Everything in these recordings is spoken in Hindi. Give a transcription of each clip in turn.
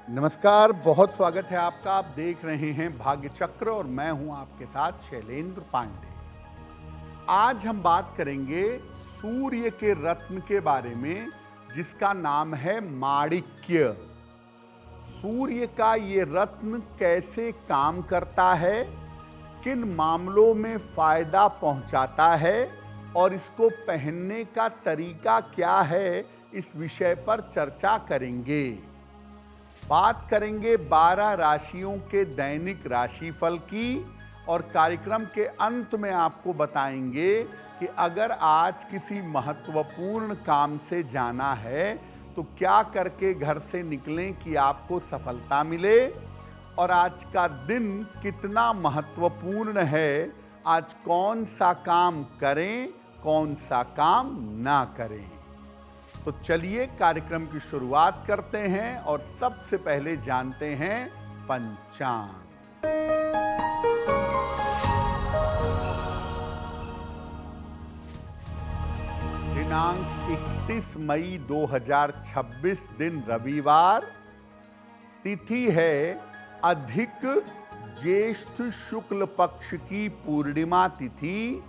नमस्कार, बहुत स्वागत है आपका। आप देख रहे हैं भाग्य चक्र और मैं हूं आपके साथ शैलेंद्र पांडे। आज हम बात करेंगे सूर्य के रत्न के बारे में, जिसका नाम है माणिक्य। सूर्य का ये रत्न कैसे काम करता है, किन मामलों में फायदा पहुंचाता है और इसको पहनने का तरीका क्या है, इस विषय पर चर्चा करेंगे। बात करेंगे 12 राशियों के दैनिक राशिफल की और कार्यक्रम के अंत में आपको बताएंगे कि अगर आज किसी महत्वपूर्ण काम से जाना है तो क्या करके घर से निकलें कि आपको सफलता मिले, और आज का दिन कितना महत्वपूर्ण है, आज कौन सा काम करें, कौन सा काम ना करें। तो चलिए कार्यक्रम की शुरुआत करते हैं और सबसे पहले जानते हैं पंचांग। दिनांक 31 मई 2026, दिन रविवार। तिथि है अधिक ज्येष्ठ शुक्ल पक्ष की पूर्णिमा तिथि,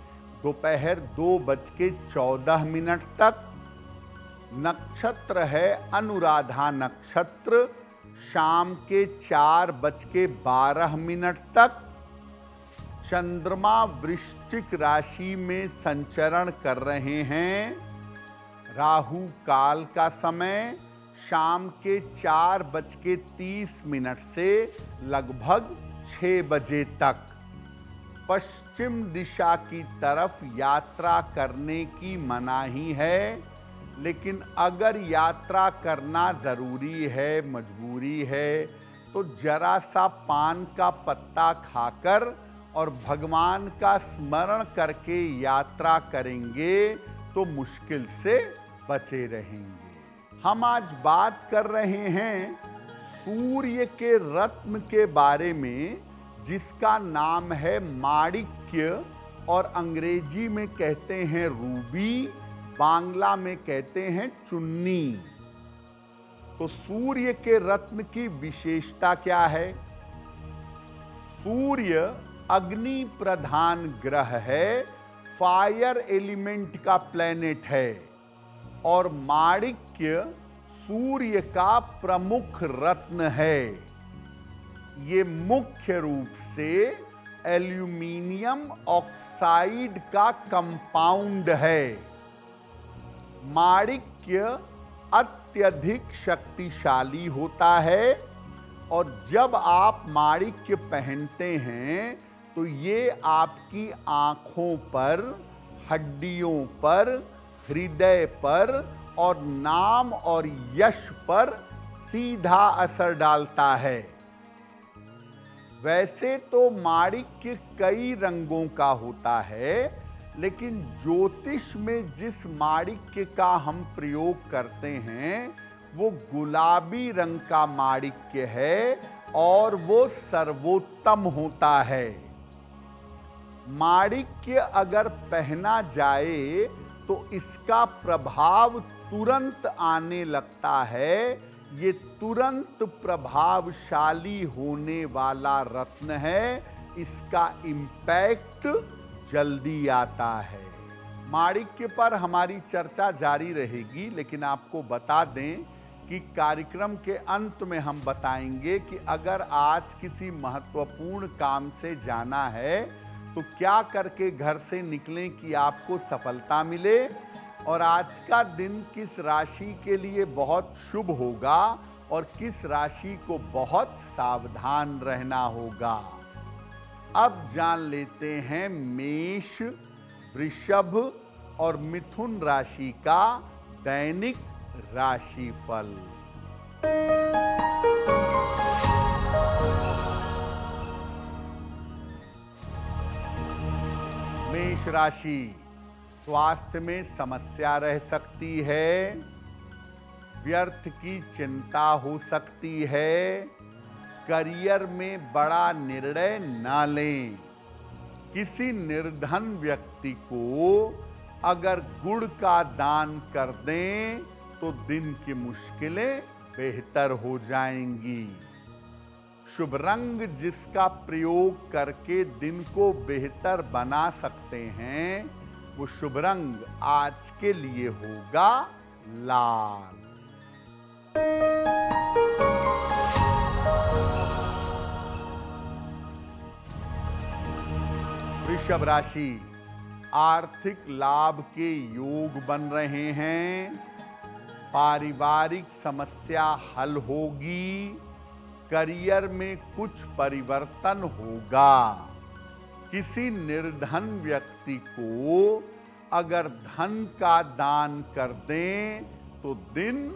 दोपहर 2:14 तक। नक्षत्र है अनुराधा नक्षत्र, शाम के 4:12 तक। चंद्रमा वृश्चिक राशि में संचरण कर रहे हैं। राहु काल का समय शाम के 4:30 से लगभग 6 बजे तक। पश्चिम दिशा की तरफ यात्रा करने की मनाही है, लेकिन अगर यात्रा करना जरूरी है, मजबूरी है, तो जरा सा पान का पत्ता खाकर और भगवान का स्मरण करके यात्रा करेंगे तो मुश्किल से बचे रहेंगे। हम आज बात कर रहे हैं सूर्य के रत्न के बारे में, जिसका नाम है माणिक्य, और अंग्रेजी में कहते हैं रूबी, बांग्ला में कहते हैं चुन्नी। तो सूर्य के रत्न की विशेषता क्या है? सूर्य अग्नि प्रधान ग्रह है, फायर एलिमेंट का प्लेनेट है, और माणिक्य सूर्य का प्रमुख रत्न है। ये मुख्य रूप से एल्यूमिनियम ऑक्साइड का कंपाउंड है। माणिक्य अत्यधिक शक्तिशाली होता है, और जब आप माणिक्य पहनते हैं तो ये आपकी आंखों पर, हड्डियों पर, हृदय पर और नाम और यश पर सीधा असर डालता है। वैसे तो माणिक्य कई रंगों का होता है, लेकिन ज्योतिष में जिस माणिक्य का हम प्रयोग करते हैं वो गुलाबी रंग का माणिक्य है, और वो सर्वोत्तम होता है। माणिक्य अगर पहना जाए तो इसका प्रभाव तुरंत आने लगता है। ये तुरंत प्रभावशाली होने वाला रत्न है, इसका इम्पैक्ट जल्दी आता है। माणिक्य पर हमारी चर्चा जारी रहेगी, लेकिन आपको बता दें कि कार्यक्रम के अंत में हम बताएंगे कि अगर आज किसी महत्वपूर्ण काम से जाना है तो क्या करके घर से निकलें कि आपको सफलता मिले, और आज का दिन किस राशि के लिए बहुत शुभ होगा और किस राशि को बहुत सावधान रहना होगा। अब जान लेते हैं मेष, वृषभ और मिथुन राशि का दैनिक राशिफल। मेष राशि, स्वास्थ्य में समस्या रह सकती है, व्यर्थ की चिंता हो सकती है, करियर में बड़ा निर्णय ना लें। किसी निर्धन व्यक्ति को अगर गुड़ का दान कर दें तो दिन की मुश्किलें बेहतर हो जाएंगी। शुभ रंग जिसका प्रयोग करके दिन को बेहतर बना सकते हैं, वो शुभ रंग आज के लिए होगा लाल। वृषभ राशि, आर्थिक लाभ के योग बन रहे हैं। पारिवारिक समस्या हल होगी। करियर में कुछ परिवर्तन होगा। किसी निर्धन व्यक्ति को अगर धन का दान कर दें तो दिन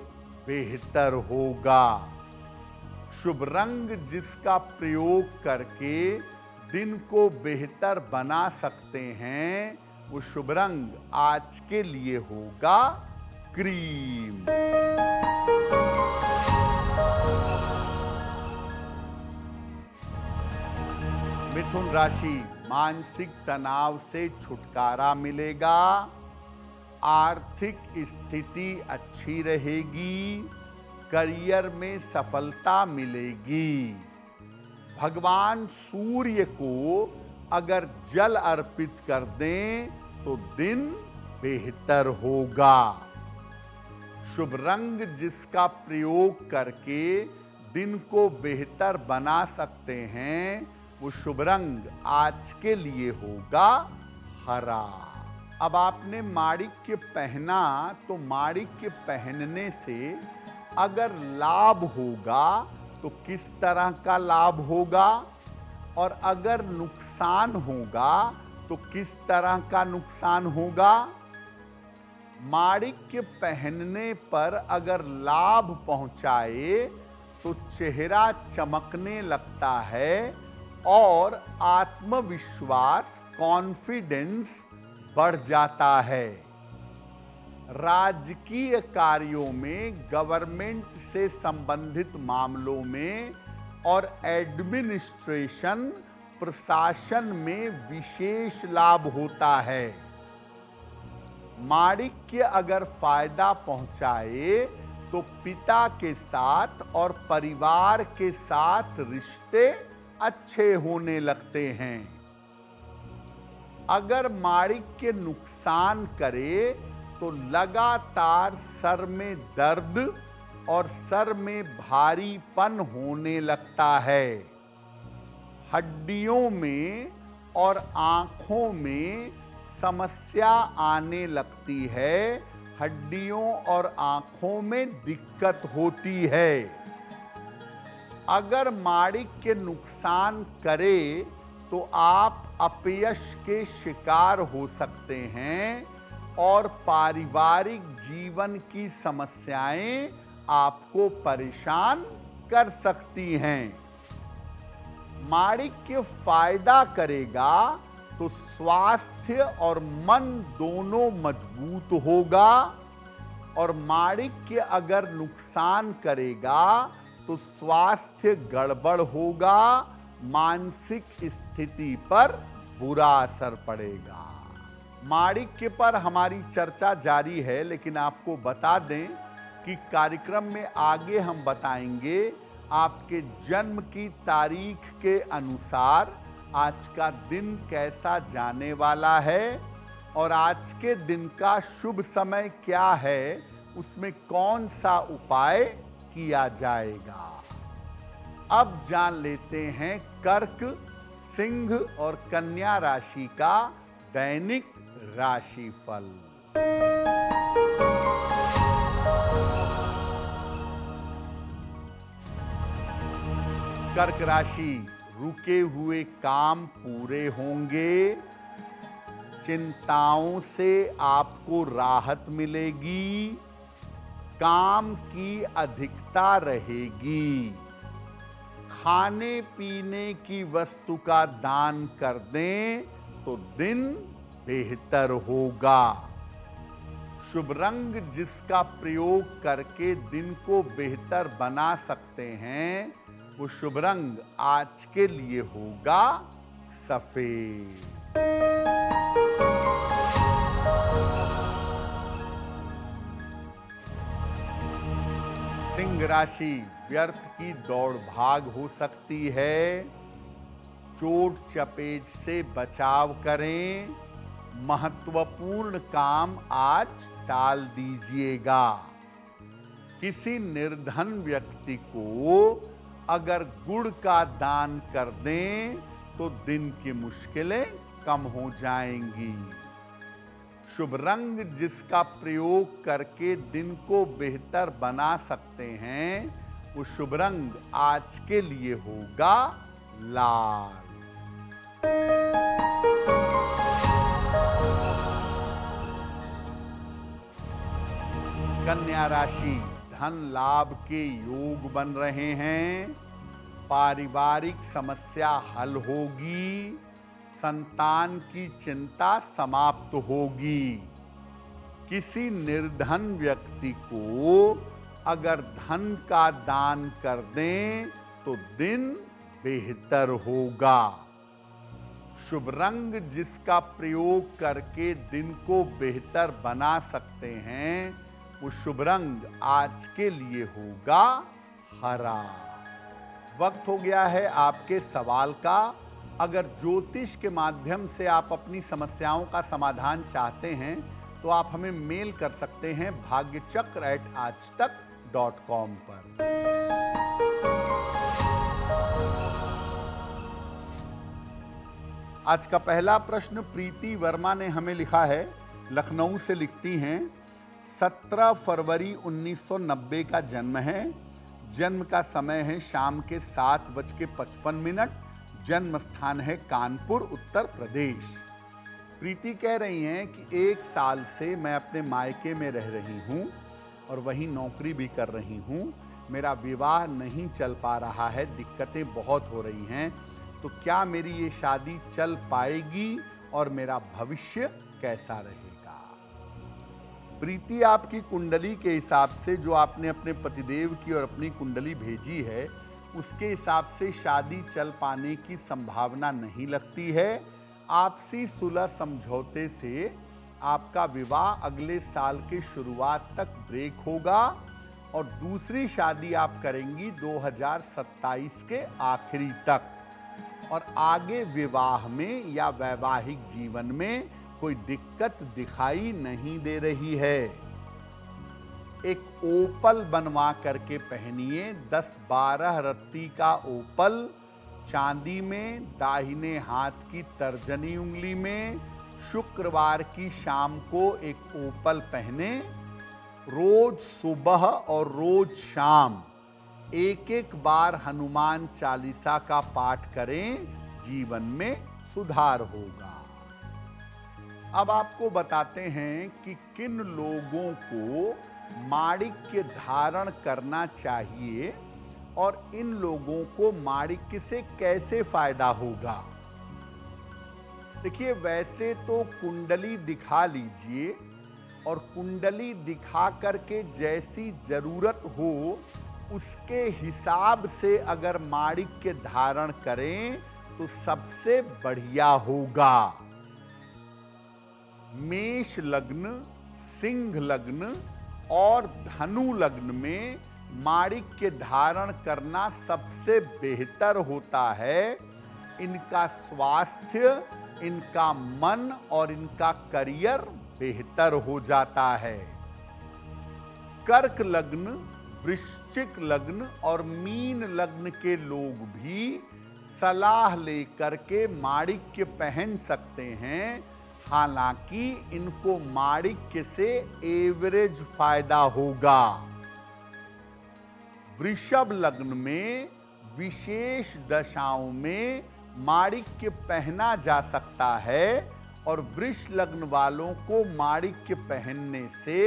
बेहतर होगा। शुभ रंग जिसका प्रयोग करके दिन को बेहतर बना सकते हैं, वो शुभ रंग आज के लिए होगा क्रीम। मिथुन राशि, मानसिक तनाव से छुटकारा मिलेगा। आर्थिक स्थिति अच्छी रहेगी। करियर में सफलता मिलेगी। भगवान सूर्य को अगर जल अर्पित कर दें तो दिन बेहतर होगा। शुभ रंग जिसका प्रयोग करके दिन को बेहतर बना सकते हैं, वो शुभ रंग आज के लिए होगा हरा। अब आपने माणिक्य पहना तो माणिक्य पहनने से अगर लाभ होगा तो किस तरह का लाभ होगा, और अगर नुकसान होगा तो किस तरह का नुकसान होगा। माणिक्य पहनने पर अगर लाभ पहुंचाए तो चेहरा चमकने लगता है और आत्मविश्वास, कॉन्फिडेंस बढ़ जाता है। राजकीय कार्यों में, गवर्नमेंट से संबंधित मामलों में और एडमिनिस्ट्रेशन, प्रशासन में विशेष लाभ होता है। माणिक्य अगर फायदा पहुंचाए तो पिता के साथ और परिवार के साथ रिश्ते अच्छे होने लगते हैं। अगर माणिक्य नुकसान करे तो लगातार सर में दर्द और सर में भारीपन होने लगता है। हड्डियों में और आंखों में समस्या आने लगती है। हड्डियों और आंखों में दिक्कत होती है। अगर माणिक्य नुकसान करे तो आप अपयश के शिकार हो सकते हैं और पारिवारिक जीवन की समस्याएं आपको परेशान कर सकती हैं। माणिक्य फायदा करेगा तो स्वास्थ्य और मन दोनों मजबूत होगा, और माणिक्य अगर नुकसान करेगा तो स्वास्थ्य गड़बड़ होगा, मानसिक स्थिति पर बुरा असर पड़ेगा। माणिक्य पर हमारी चर्चा जारी है, लेकिन आपको बता दें कि कार्यक्रम में आगे हम बताएंगे आपके जन्म की तारीख के अनुसार आज का दिन कैसा जाने वाला है और आज के दिन का शुभ समय क्या है, उसमें कौन सा उपाय किया जाएगा। अब जान लेते हैं कर्क, सिंह और कन्या राशि का दैनिक राशिफल। कर्क राशि, रुके हुए काम पूरे होंगे। चिंताओं से आपको राहत मिलेगी। काम की अधिकता रहेगी। खाने पीने की वस्तु का दान कर दें तो दिन बेहतर होगा। शुभ रंग जिसका प्रयोग करके दिन को बेहतर बना सकते हैं, वो शुभ रंग आज के लिए होगा सफेद। सिंह राशि, व्यर्थ की दौड़ भाग हो सकती है। चोट चपेट से बचाव करें। महत्वपूर्ण काम आज टाल दीजिएगा। किसी निर्धन व्यक्ति को अगर गुड़ का दान कर दें तो दिन की मुश्किलें कम हो जाएंगी। शुभ रंग जिसका प्रयोग करके दिन को बेहतर बना सकते हैं, वो शुभ रंग आज के लिए होगा लाल। कन्या राशि, धन लाभ के योग बन रहे हैं। पारिवारिक समस्या हल होगी। संतान की चिंता समाप्त होगी। किसी निर्धन व्यक्ति को अगर धन का दान कर दें तो दिन बेहतर होगा। शुभ रंग जिसका प्रयोग करके दिन को बेहतर बना सकते हैं, वो शुभ रंग आज के लिए होगा हरा। वक्त हो गया है आपके सवाल का। अगर ज्योतिष के माध्यम से आप अपनी समस्याओं का समाधान चाहते हैं तो आप हमें मेल कर सकते हैं bhagyachakra@aajtak.com पर। आज का पहला प्रश्न प्रीति वर्मा ने हमें लिखा है, लखनऊ से लिखती हैं। 17 फरवरी 1990 का जन्म है। जन्म का समय है शाम के 7:55। जन्म स्थान है कानपुर, उत्तर प्रदेश। प्रीति कह रही हैं कि 1 साल से मैं अपने मायके में रह रही हूं और वहीं नौकरी भी कर रही हूं। मेरा विवाह नहीं चल पा रहा है, दिक्कतें बहुत हो रही हैं। तो क्या मेरी ये शादी चल पाएगी और मेरा भविष्य कैसा रहेगा? प्रीति, आपकी कुंडली के हिसाब से जो आपने अपने पतिदेव की और अपनी कुंडली भेजी है, उसके हिसाब से शादी चल पाने की संभावना नहीं लगती है। आपसी सुलह समझौते से आपका विवाह अगले साल के शुरुआत तक ब्रेक होगा और दूसरी शादी आप करेंगी 2027 के आखिरी तक। और आगे विवाह में या वैवाहिक जीवन में कोई दिक्कत दिखाई नहीं दे रही है। एक ओपल बनवा करके पहनिए, 10-12 रत्ती का ओपल, चांदी में, दाहिने हाथ की तर्जनी उंगली में। शुक्रवार की शाम को एक ओपल पहने। रोज सुबह और रोज शाम 1-1 बार हनुमान चालीसा का पाठ करें, जीवन में सुधार होगा। अब आपको बताते हैं कि किन लोगों को माणिक्य धारण करना चाहिए और इन लोगों को माणिक्य से कैसे फायदा होगा। देखिए, वैसे तो कुंडली दिखा लीजिए और कुंडली दिखा करके जैसी जरूरत हो उसके हिसाब से अगर माणिक्य धारण करें तो सबसे बढ़िया होगा। मेष लग्न, सिंह लग्न और धनु लग्न में माणिक्य धारण करना सबसे बेहतर होता है। इनका स्वास्थ्य, इनका मन और इनका करियर बेहतर हो जाता है। कर्क लग्न, वृश्चिक लग्न और मीन लग्न के लोग भी सलाह लेकर के माणिक्य पहन सकते हैं। हालांकि इनको माणिक्य से एवरेज फायदा होगा। वृषभ लग्न में विशेष दशाओं में माणिक्य पहना जा सकता है और वृष लग्न वालों को माणिक्य पहनने से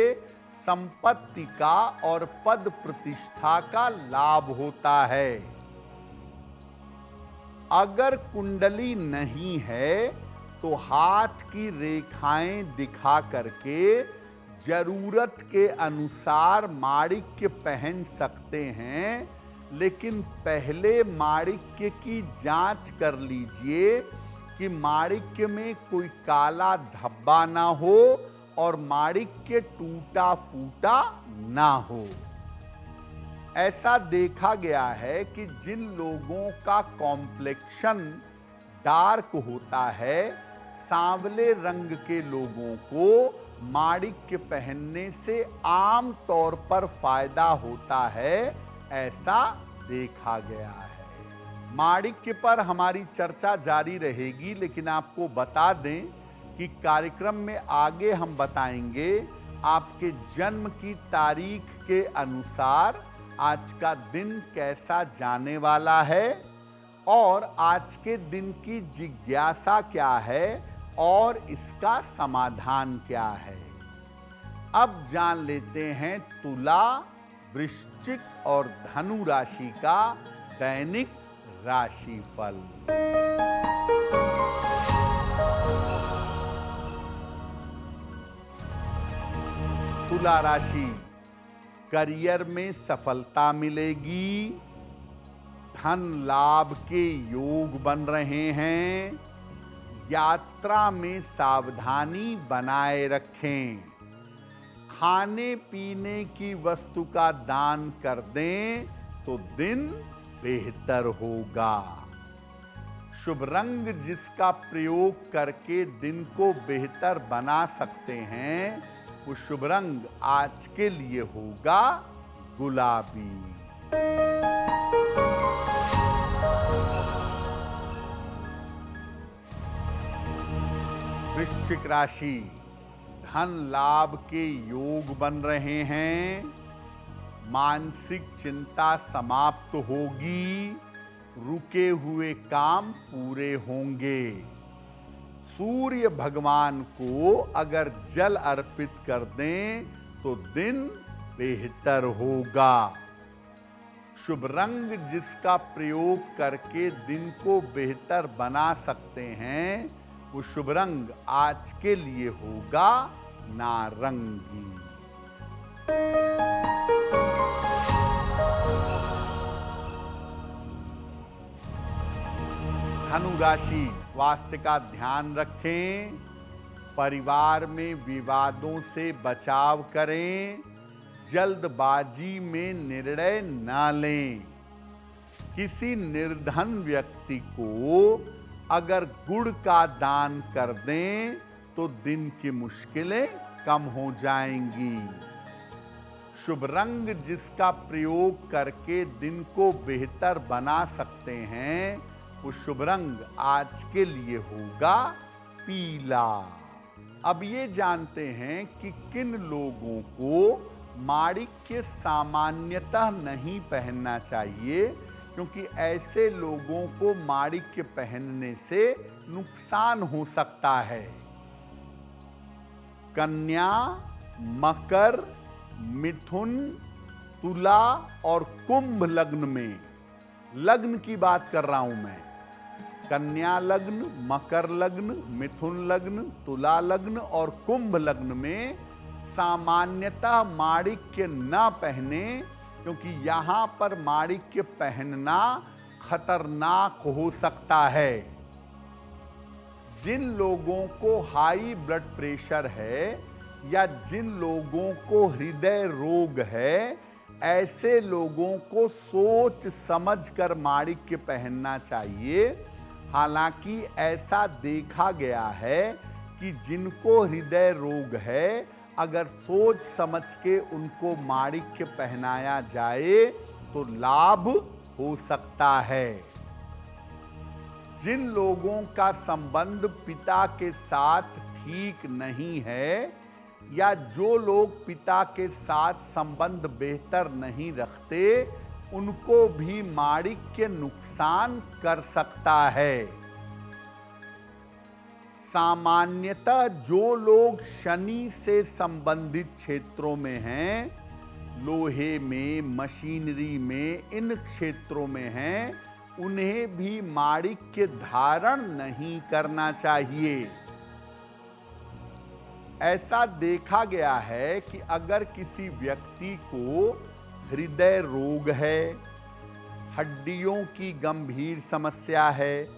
संपत्ति का और पद प्रतिष्ठा का लाभ होता है। अगर कुंडली नहीं है तो हाथ की रेखाएं दिखा करके जरूरत के अनुसार माणिक्य पहन सकते हैं, लेकिन पहले माणिक्य की जांच कर लीजिए कि माणिक्य में कोई काला धब्बा ना हो और माणिक्य टूटा फूटा ना हो। ऐसा देखा गया है कि जिन लोगों का कॉम्प्लेक्शन डार्क होता है, सांवले रंग के लोगों को माणिक्य पहनने से आम तौर पर फायदा होता है, ऐसा देखा गया है। माणिक्य पर हमारी चर्चा जारी रहेगी, लेकिन आपको बता दें कि कार्यक्रम में आगे हम बताएंगे आपके जन्म की तारीख के अनुसार आज का दिन कैसा जाने वाला है और आज के दिन की जिज्ञासा क्या है और इसका समाधान क्या है। अब जान लेते हैं तुला, वृश्चिक और धनु राशि का दैनिक राशिफल। तुला राशि, करियर में सफलता मिलेगी, धन लाभ के योग बन रहे हैं, यात्रा में सावधानी बनाए रखें, खाने पीने की वस्तु का दान कर दें तो दिन बेहतर होगा। शुभ रंग जिसका प्रयोग करके दिन को बेहतर बना सकते हैं, वो शुभ रंग आज के लिए होगा गुलाबी। वृश्चिक राशि, धन लाभ के योग बन रहे हैं, मानसिक चिंता समाप्त होगी, रुके हुए काम पूरे होंगे। सूर्य भगवान को अगर जल अर्पित कर दें तो दिन बेहतर होगा। शुभ रंग जिसका प्रयोग करके दिन को बेहतर बना सकते हैं, वो शुभ रंग आज के लिए होगा नारंगी। धनु राशि, स्वास्थ्य का ध्यान रखें, परिवार में विवादों से बचाव करें, जल्दबाजी में निर्णय न लें। किसी निर्धन व्यक्ति को अगर गुड़ का दान कर दें तो दिन की मुश्किलें कम हो जाएंगी। शुभ रंग जिसका प्रयोग करके दिन को बेहतर बना सकते हैं, वो शुभ रंग आज के लिए होगा पीला। अब ये जानते हैं कि किन लोगों को माणिक्य सामान्यतः नहीं पहनना चाहिए, क्योंकि ऐसे लोगों को माणिक्य पहनने से नुकसान हो सकता है। कन्या, मकर, मिथुन, तुला और कुंभ लग्न में, लग्न की बात कर रहा हूं मैं, कन्या लग्न, मकर लग्न, मिथुन लग्न, तुला लग्न और कुंभ लग्न में सामान्यतः माणिक्य न पहने, क्योंकि यहां पर माणिक्य पहनना खतरनाक हो सकता है। जिन लोगों को हाई ब्लड प्रेशर है या जिन लोगों को हृदय रोग है, ऐसे लोगों को सोच समझकर माणिक्य पहनना चाहिए। हालांकि ऐसा देखा गया है कि जिनको हृदय रोग है, अगर सोच समझ के उनको माणिक्य पहनाया जाए तो लाभ हो सकता है। जिन लोगों का संबंध पिता के साथ ठीक नहीं है या जो लोग पिता के साथ संबंध बेहतर नहीं रखते, उनको भी माणिक्य नुकसान कर सकता है। सामान्यतः जो लोग शनि से संबंधित क्षेत्रों में हैं, लोहे में, मशीनरी में, इन क्षेत्रों में हैं, उन्हें भी माणिक्य धारण नहीं करना चाहिए। ऐसा देखा गया है कि अगर किसी व्यक्ति को हृदय रोग है, हड्डियों की गंभीर समस्या है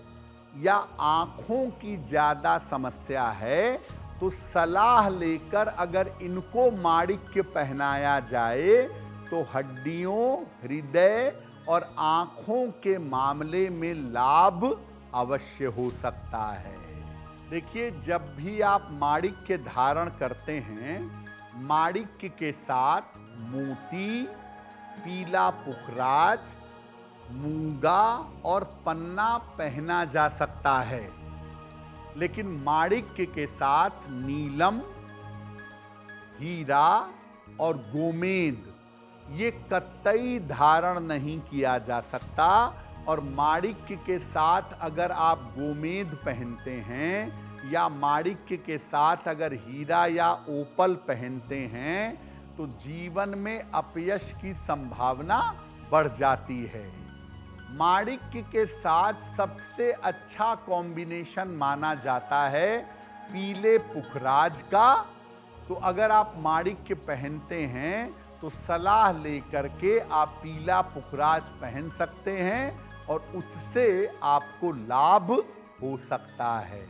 या आंखों की ज्यादा समस्या है, तो सलाह लेकर अगर इनको माणिक्य पहनाया जाए तो हड्डियों, हृदय और आंखों के मामले में लाभ अवश्य हो सकता है। देखिए, जब भी आप माणिक्य धारण करते हैं, माणिक्य के साथ मोती, पीला पुखराज, मूंगा और पन्ना पहना जा सकता है, लेकिन माणिक्य के साथ नीलम, हीरा और गोमेद ये कतई धारण नहीं किया जा सकता। और माणिक्य के साथ अगर आप गोमेद पहनते हैं या माणिक्य के साथ अगर हीरा या ओपल पहनते हैं तो जीवन में अपयश की संभावना बढ़ जाती है। माणिक्य के साथ सबसे अच्छा कॉम्बिनेशन माना जाता है पीले पुखराज का। तो अगर आप माणिक्य पहनते हैं तो सलाह लेकर के आप पीला पुखराज पहन सकते हैं और उससे आपको लाभ हो सकता है।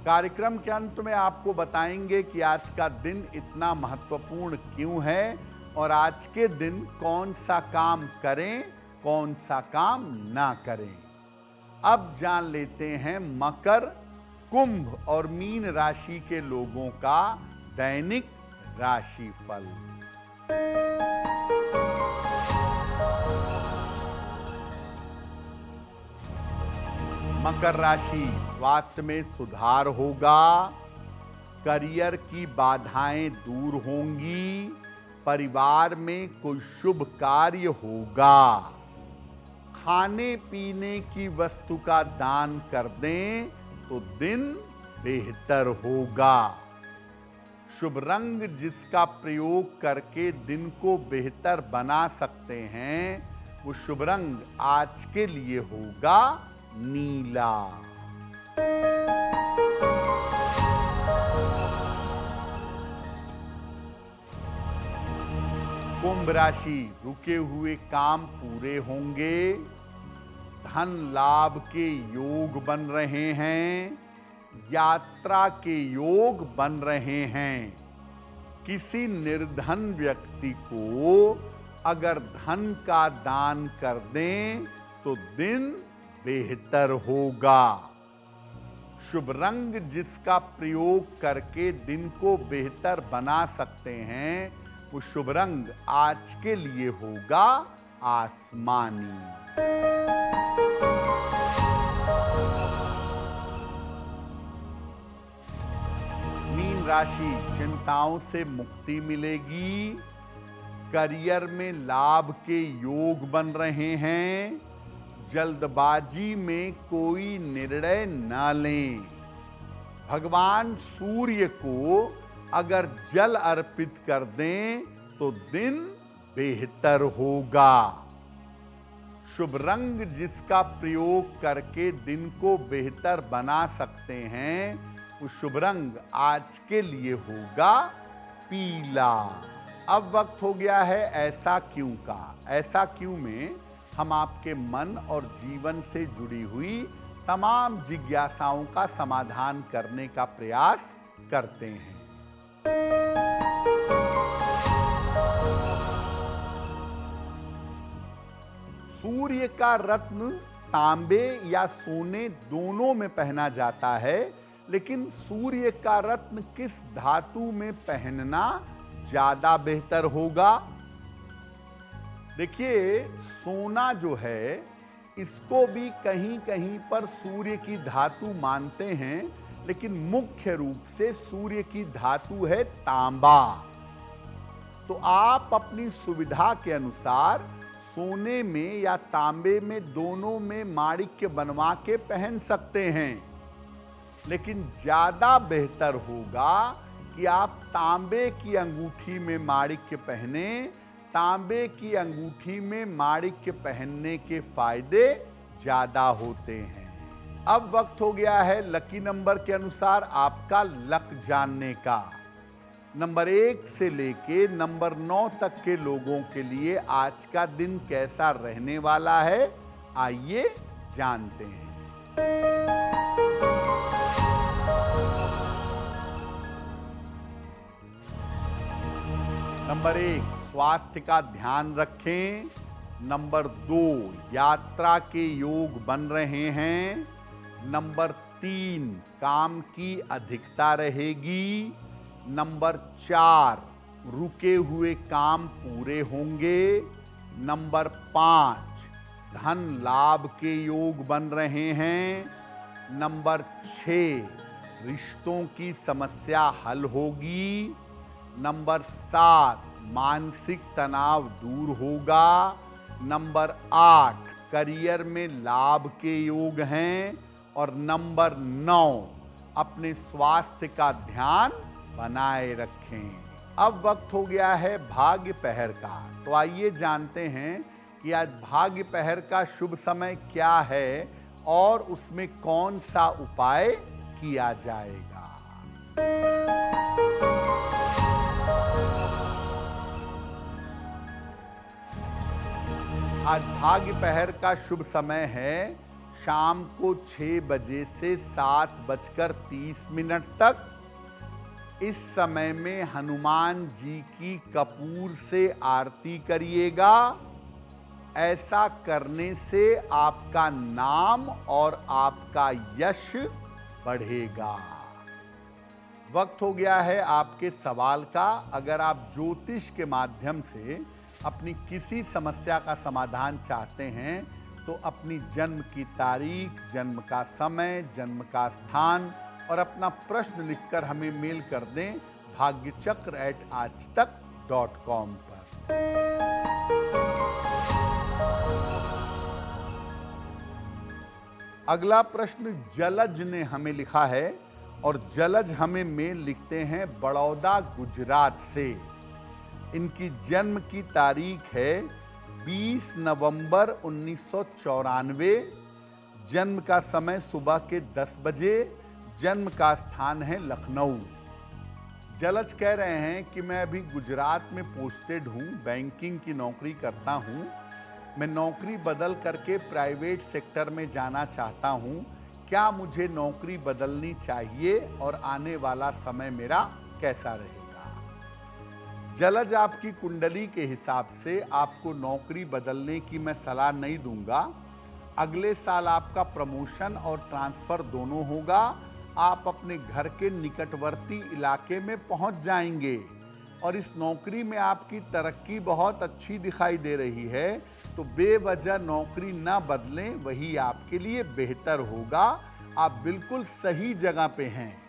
कार्यक्रम के अंत में आपको बताएंगे कि आज का दिन इतना महत्वपूर्ण क्यों है और आज के दिन कौन सा काम करें, कौन सा काम ना करें। अब जान लेते हैं मकर, कुंभ और मीन राशि के लोगों का दैनिक राशिफल। मकर राशि, स्वास्थ्य में सुधार होगा, करियर की बाधाएं दूर होंगी, परिवार में कोई शुभ कार्य होगा, खाने पीने की वस्तु का दान कर दें तो दिन बेहतर होगा। शुभ रंग जिसका प्रयोग करके दिन को बेहतर बना सकते हैं वो शुभ रंग आज के लिए होगा नीला। कुंभ राशि, रुके हुए काम पूरे होंगे, धन लाभ के योग बन रहे हैं, यात्रा के योग बन रहे हैं। किसी निर्धन व्यक्ति को अगर धन का दान कर दें तो दिन बेहतर होगा। शुभ रंग जिसका प्रयोग करके दिन को बेहतर बना सकते हैं वो शुभ रंग आज के लिए होगा आसमानी। मीन राशि, चिंताओं से मुक्ति मिलेगी, करियर में लाभ के योग बन रहे हैं, जल्दबाजी में कोई निर्णय न लें। भगवान सूर्य को अगर जल अर्पित कर दें तो दिन बेहतर होगा। शुभ रंग जिसका प्रयोग करके दिन को बेहतर बना सकते हैं वो शुभ रंग आज के लिए होगा पीला। अब वक्त हो गया है ऐसा क्यों का। ऐसा क्यों में हम आपके मन और जीवन से जुड़ी हुई तमाम जिज्ञासाओं का समाधान करने का प्रयास करते हैं। सूर्य का रत्न तांबे या सोने दोनों में पहना जाता है, लेकिन सूर्य का रत्न किस धातु में पहनना ज्यादा बेहतर होगा? देखिए, सोना जो है इसको भी कहीं कहीं पर सूर्य की धातु मानते हैं, लेकिन मुख्य रूप से सूर्य की धातु है तांबा। तो आप अपनी सुविधा के अनुसार सोने में या तांबे में दोनों में माणिक्य बनवा के पहन सकते हैं, लेकिन ज्यादा बेहतर होगा कि आप तांबे की अंगूठी में माणिक्य पहने। तांबे की अंगूठी में माणिक्य पहनने के फायदे ज्यादा होते हैं। अब वक्त हो गया है लकी नंबर के अनुसार आपका लक जानने का। नंबर 1 से लेके नंबर 9 तक के लोगों के लिए आज का दिन कैसा रहने वाला है, आइए जानते हैं। नंबर 1, स्वास्थ्य का ध्यान रखें। नंबर 2, यात्रा के योग बन रहे हैं। नंबर 3, काम की अधिकता रहेगी। नंबर 4, रुके हुए काम पूरे होंगे। नंबर 5, धन लाभ के योग बन रहे हैं। नंबर 6, रिश्तों की समस्या हल होगी। नंबर 7, मानसिक तनाव दूर होगा। नंबर 8, करियर में लाभ के योग हैं। और नंबर 9, अपने स्वास्थ्य का ध्यान बनाए रखें। अब वक्त हो गया है भाग्य पहर का। तो आइए जानते हैं कि आज भाग्य पहर का शुभ समय क्या है और उसमें कौन सा उपाय किया जाएगा। आज भाग्य पहर का शुभ समय है शाम को 6 बजे से 7:30 तक। इस समय में हनुमान जी की कपूर से आरती करिएगा। ऐसा करने से आपका नाम और आपका यश बढ़ेगा। वक्त हो गया है आपके सवाल का। अगर आप ज्योतिष के माध्यम से अपनी किसी समस्या का समाधान चाहते हैं तो अपनी जन्म की तारीख, जन्म का समय, जन्म का स्थान और अपना प्रश्न लिखकर हमें मेल कर दें bhagyachakra@aajtak.com पर। अगला प्रश्न जलज ने हमें लिखा है और जलज हमें मेल लिखते हैं बड़ौदा, गुजरात से। इनकी जन्म की तारीख है 20 नवंबर 1994। जन्म का समय सुबह के 10 बजे। जन्म का स्थान है लखनऊ। जलज कह रहे हैं कि मैं अभी गुजरात में पोस्टेड हूँ, बैंकिंग की नौकरी करता हूँ। मैं नौकरी बदल करके प्राइवेट सेक्टर में जाना चाहता हूँ। क्या मुझे नौकरी बदलनी चाहिए और आने वाला समय मेरा कैसा रहेगा? जलज, आपकी कुंडली के हिसाब से आपको नौकरी बदलने की मैं सलाह नहीं दूंगा। अगले साल आपका प्रमोशन और ट्रांसफर दोनों होगा। आप अपने घर के निकटवर्ती इलाके में पहुंच जाएंगे और इस नौकरी में आपकी तरक्की बहुत अच्छी दिखाई दे रही है। तो बेवजह नौकरी ना बदलें, वही आपके लिए बेहतर होगा। आप बिल्कुल सही जगह पे हैं।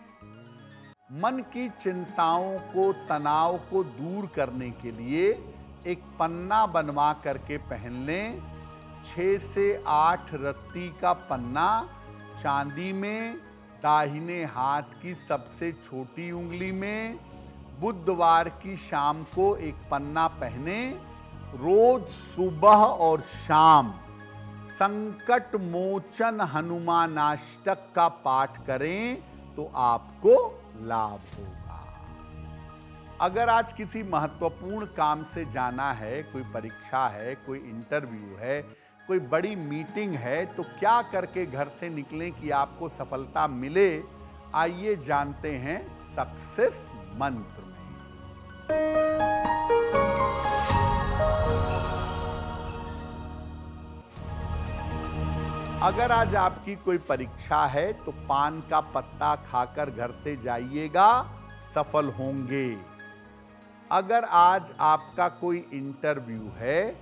मन की चिंताओं को, तनाव को दूर करने के लिए एक पन्ना बनवा करके पहन लें। 6 से 8 रत्ती का पन्ना, चांदी में, दाहिने हाथ की सबसे छोटी उंगली में। बुधवार की शाम को एक पन्ना पहने। रोज सुबह और शाम संकट मोचन हनुमानाष्टक का पाठ करें तो आपको लाभ होगा। अगर आज किसी महत्वपूर्ण काम से जाना है, कोई परीक्षा है, कोई इंटरव्यू है, कोई बड़ी मीटिंग है, तो क्या करके घर से निकलें कि आपको सफलता मिले? आइए जानते हैं सक्सेस मंत्र में। अगर आज आपकी कोई परीक्षा है तो पान का पत्ता खाकर घर से जाइएगा, सफल होंगे। अगर आज आपका कोई इंटरव्यू है,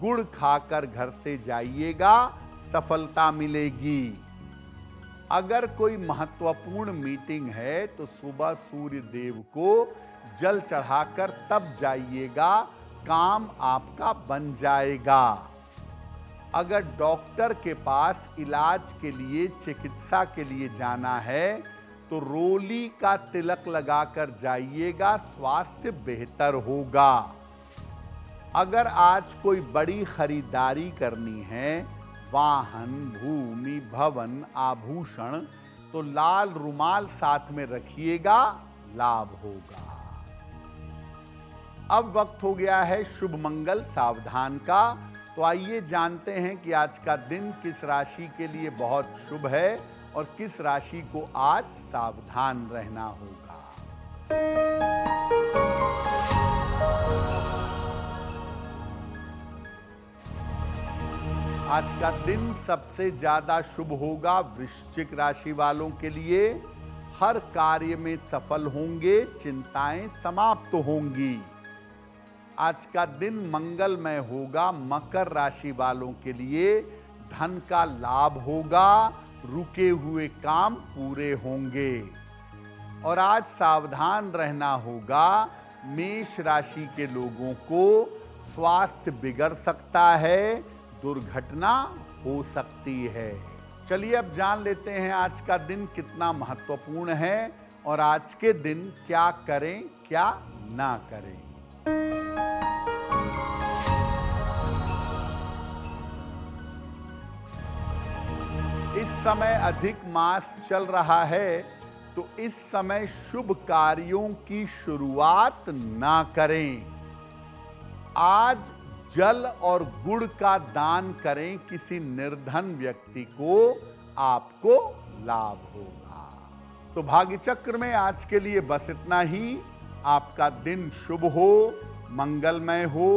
गुड़ खाकर घर से जाइएगा, सफलता मिलेगी। अगर कोई महत्वपूर्ण मीटिंग है तो सुबह सूर्य देव को जल चढ़ाकर तब जाइएगा, काम आपका बन जाएगा। अगर डॉक्टर के पास इलाज के लिए, चिकित्सा के लिए जाना है तो रोली का तिलक लगाकर जाइएगा, स्वास्थ्य बेहतर होगा। अगर आज कोई बड़ी खरीदारी करनी है, वाहन, भूमि, भवन, आभूषण, तो लाल रुमाल साथ में रखिएगा, लाभ होगा। अब वक्त हो गया है शुभ मंगल सावधान का। तो आइए जानते हैं कि आज का दिन किस राशि के लिए बहुत शुभ है और किस राशि को आज सावधान रहना होगा। आज का दिन सबसे ज्यादा शुभ होगा वृश्चिक राशि वालों के लिए। हर कार्य में सफल होंगे, चिंताएं समाप्त होंगी। आज का दिन मंगलमय होगा मकर राशि वालों के लिए। धन का लाभ होगा, रुके हुए काम पूरे होंगे। और आज सावधान रहना होगा, मेष राशि के लोगों को स्वास्थ्य बिगड़ सकता है, दुर्घटना हो सकती है। चलिए अब जान लेते हैं आज का दिन कितना महत्वपूर्ण है और आज के दिन क्या करें क्या ना करें। इस समय अधिक मास चल रहा है, तो इस समय शुभ कार्यों की शुरुआत ना करें। आज जल और गुड़ का दान करें किसी निर्धन व्यक्ति को, आपको लाभ होगा। तो भाग्य चक्र में आज के लिए बस इतना ही। आपका दिन शुभ हो, मंगलमय हो,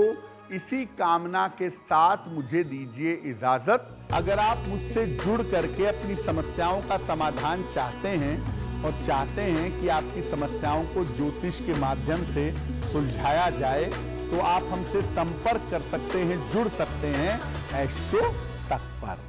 इसी कामना के साथ मुझे दीजिए इजाजत। अगर आप मुझसे जुड़ करके अपनी समस्याओं का समाधान चाहते हैं और चाहते हैं कि आपकी समस्याओं को ज्योतिष के माध्यम से सुलझाया जाए, तो आप हमसे संपर्क कर सकते हैं, जुड़ सकते हैं एस्ट्रो तक पर।